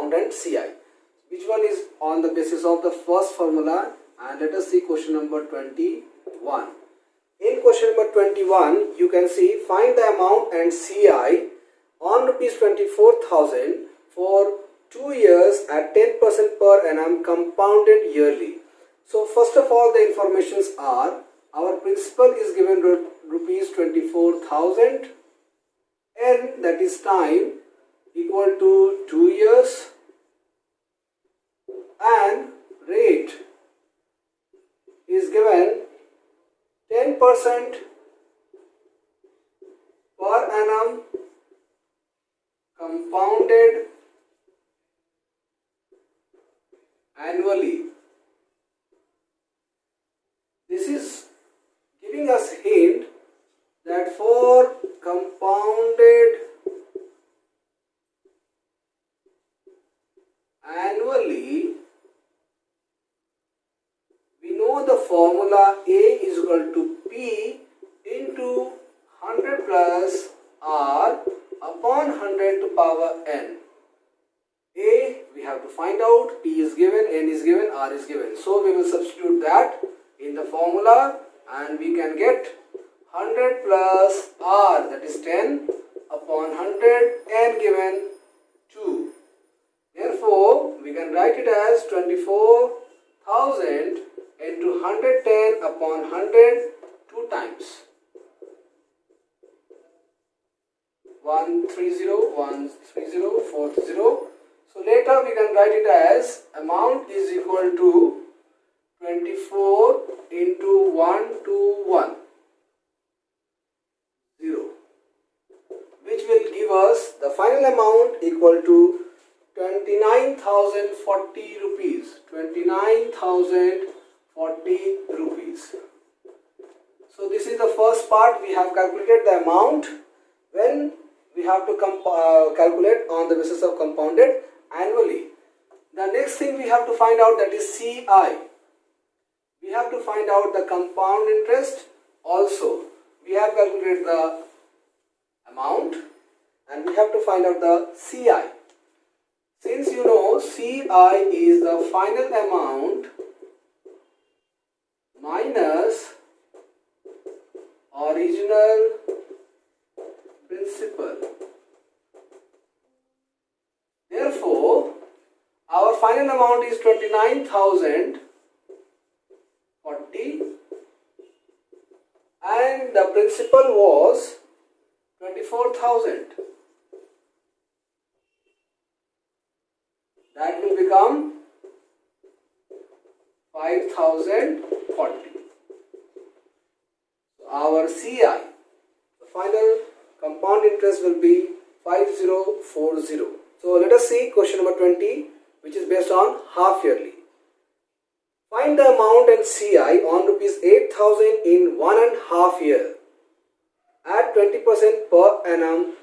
compound and CI. Which one is on the basis of the first formula? And let us see question number 21. In question number 21, you can see find the amount and CI on rupees 24,000 for 2 years at 10% per annum compounded yearly. So first of all, the informations are our principal is given rupees 24,000, and that is time equal to 2 years, and rate is given 10% per annum compounded annually. This is giving us a hint that for compounded annually, we know the formula A is equal to P into 100 plus R upon 100 to power N. A we have to find out, P is given, N is given, R is given. So we will substitute that in the formula and we can get 100 plus R, that is 10 upon 100, N given 2. Therefore, we can write it as 24,000 into 110 upon 100 2 times. 130,130,430. So later we can write it as amount is equal to 24 into 121, 0, which will give us the final amount equal to 29,040 rupees. 29,040 rupees. So this is the first part. We have calculated the amount when we have to calculate on the basis of compounded annually. The next thing we have to find out, that is CI. We have to find out the compound interest also. We have calculated the amount and we have to find out the CI. Since you know CI is the final amount minus original principal. Therefore, our final amount is 29,040 and the principal was 24,000. That will become 5,040. Our CI, the final compound interest, will be 5040. So let us see question number 20, which is based on half yearly. Find the amount and CI on rupees 8,000 in 1.5 year at 20% per annum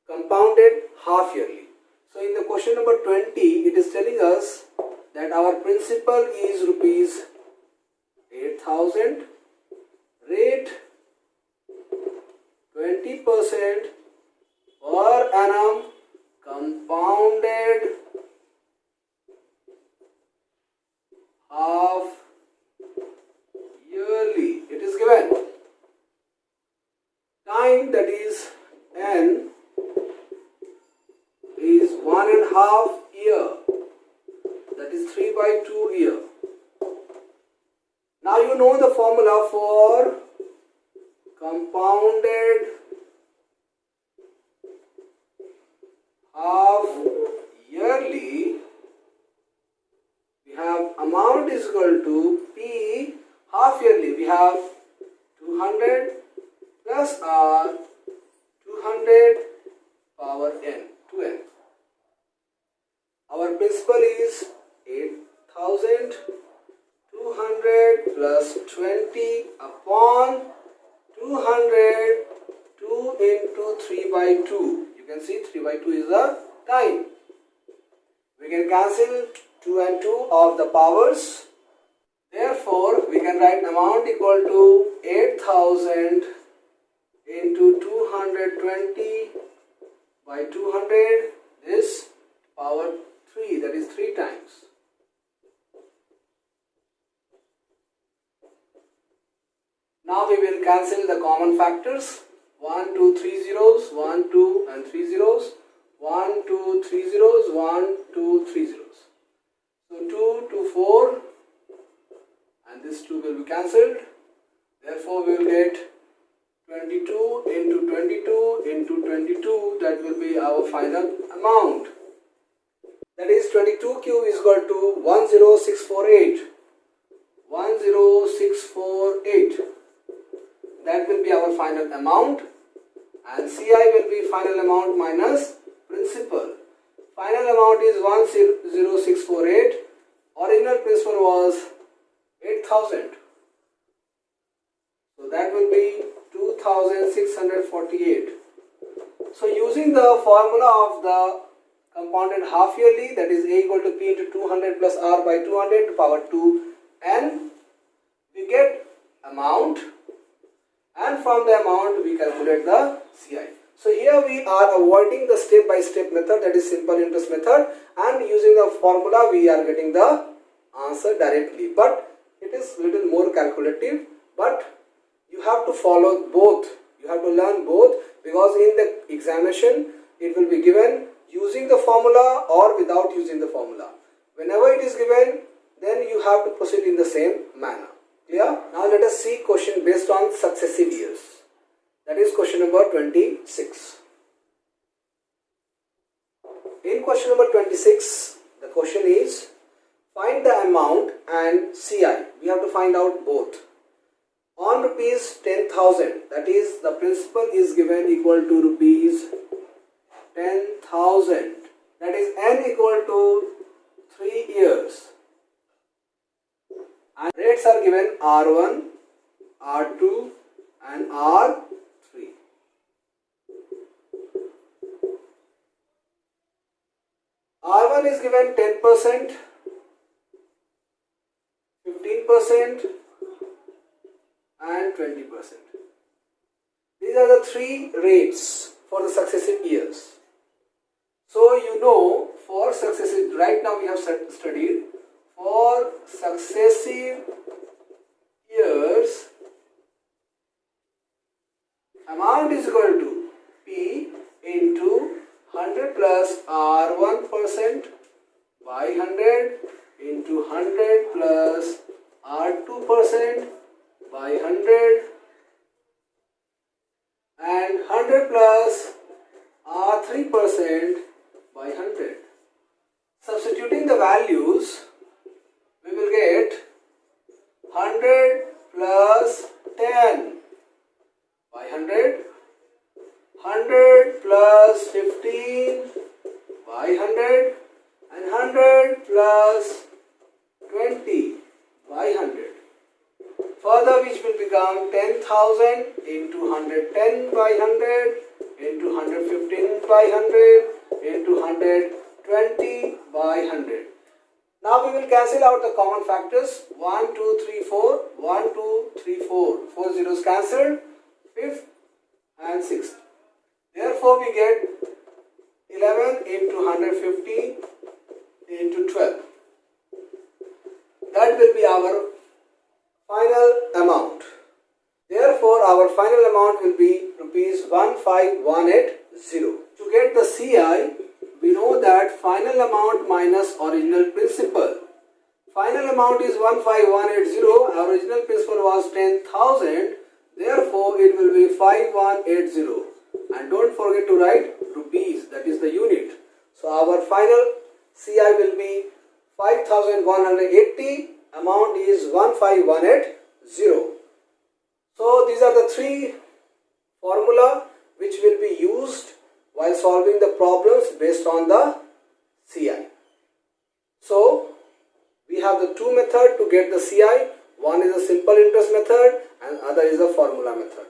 compounded half yearly. So in the question number 20, it is telling us that our principal is rupees 8,000, rate 20% per annum compounded half yearly. It is given time, that is N, is 1.5 year, that is 3/2 year. Now you know the formula for compounded half yearly. We have amount is equal to P half yearly. We have 200 plus R, 200 power N, 2N. Our principal is 8,000, 200 plus 20 upon 200, 2 into 3/2. You can see 3/2 is the time. We can cancel 2 and 2 of the powers. Therefore, we can write amount equal to 8,000 into 220 by 200 is power Now we will cancel the common factors. 1, 2, 3 zeros, 1, 2 and 3 zeros, 1, 2, 3 zeros, 1, 2, 3 zeros. So 2 to 4 and this 2 will be cancelled. Therefore we will get 22 into 22 into 22, that will be our final amount. That is 22 cube is equal to 10648. 10648. That will be our final amount, and CI will be final amount minus principal. Final amount is 10648. Original principal was 8000. So that will be 2648. So using the formula of the compounded half yearly, that is A equal to P into 200 plus R by 200 to power 2n, we get amount, and from the amount we calculate the CI. So here we are avoiding the step by step method, that is simple interest method, and using the formula we are getting the answer directly. But it is little more calculative, but you have to follow both. You have to learn both, because in the examination it will be given using the formula or without using the formula. Whenever it is given, then you have to proceed in the same manner. Clear? Now let us see question based on successive years. That is question number 26. In question number 26, the question is find the amount and CI. We have to find out both. On rupees 10,000, that is the principal is given equal to rupees 10,000. That is n equal to 3 years. And rates are given R1, R2 and R3. R1 is given 10%, 15% and 20%. These are the three rates for the successive years. So you know, for successive, right now we have studied for successive years, amount is equal to P into 100 plus R1% by 100 into 100 plus R2% by 100 and 100 plus R3% by 100. Substituting the values, we will get 100 plus 10 by 100, 100 plus 15 by 100 and 100 plus 20 by 100. Further, which will become 10,000 into 110 by 100 into 115 by 100 into 120 by 100. Now we will cancel out the common factors. 1, 2, 3, 4. 1, 2, 3, 4. 4 zeros cancelled. 5th and 6th. Therefore, we get 11 into 150 into 12. That will be our final amount. Therefore, our final amount will be rupees 15180. To get the CI, we know that final amount minus original principal. Final amount is 15180. Our original principal was 10,000. Therefore, it will be 5180. And don't forget to write rupees, that is the unit. So, our final CI will be 5180. Amount is 15180. So, these are the three formula which will be used while solving the problems based on the CI. So, we have the two methods to get the CI. One is a simple interest method and other is a formula method.